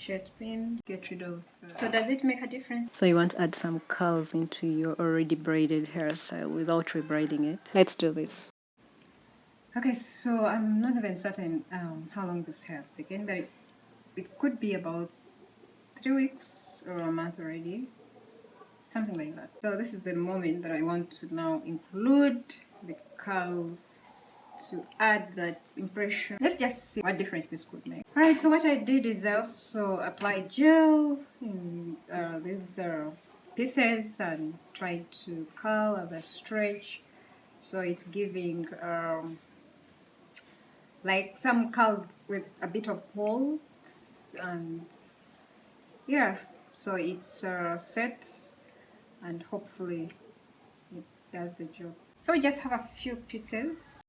crochet pin, get rid of so does it make a difference? So you want to add some curls into your already braided hairstyle without rebraiding it. Let's do this. Okay, so I'm not even certain how long this hair has taken, but it could be about 3 weeks or a month already, something like that. So this is the moment that I want to now include the curls to add that impression. Let's just see what difference this could make. Alright, so what I did is I also applied gel in these pieces and tried to curl as a stretch, so it's giving like some curls with a bit of holes, and yeah, so it's set and hopefully it does the job. So we just have a few pieces.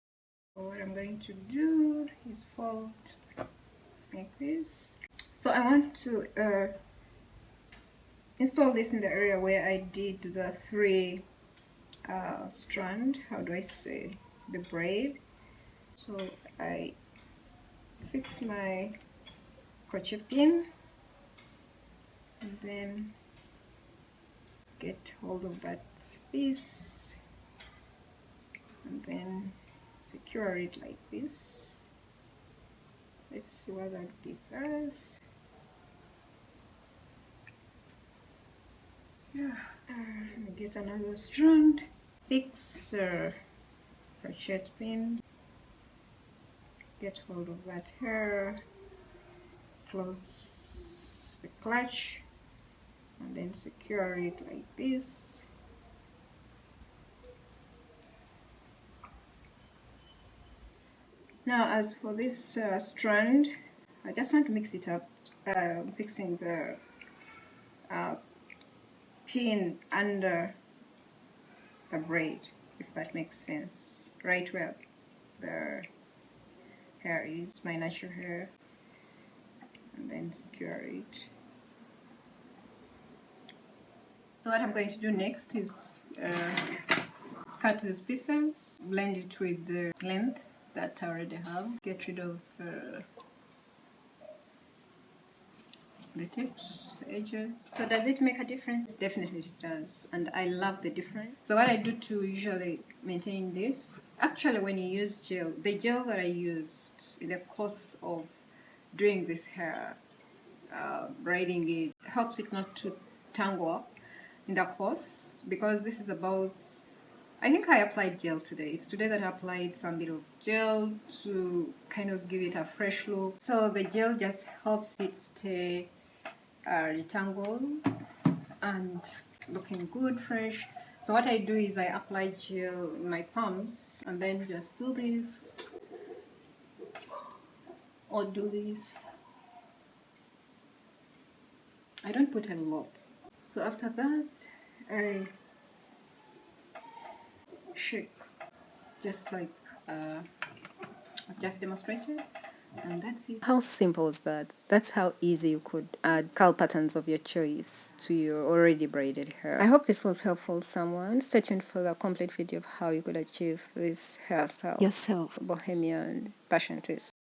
So what I'm going to do is fold like this. So I want to install this in the area where I did the 3 strand, how do I say, the braid. So I fix my crochet pin and then get hold of that piece and then secure it like this. Let's see what that gives us. Yeah, let me get another strand, fix crochet pin, get hold of that hair, close the clutch and then secure it like this. Now as for this strand, I just want to mix it up, fixing the pin under the braid, if that makes sense, right where the hair is, my natural hair, and then secure it. So what I'm going to do next is cut these pieces, blend it with the length that I already have, get rid of the tips, the edges. So does it make a difference? Definitely it does, and I love the difference. So what I do to usually maintain this, actually when you use gel, the gel that I used in the course of doing this hair, braiding it, helps it not to tangle up in the course, because this is about, I think I applied gel today. It's today that I applied some bit of gel to kind of give it a fresh look. So the gel just helps it stay retangled and looking good, fresh. So what I do is I apply gel in my palms and then just do this or do this. I don't put a lot. So after that, I shake just like I've just demonstrated, and that's it. How simple is that? That's how easy you could add curl patterns of your choice to your already braided hair. I hope this was helpful to someone. Stay tuned for the complete video of how you could achieve this hairstyle yourself. Bohemian passion twist.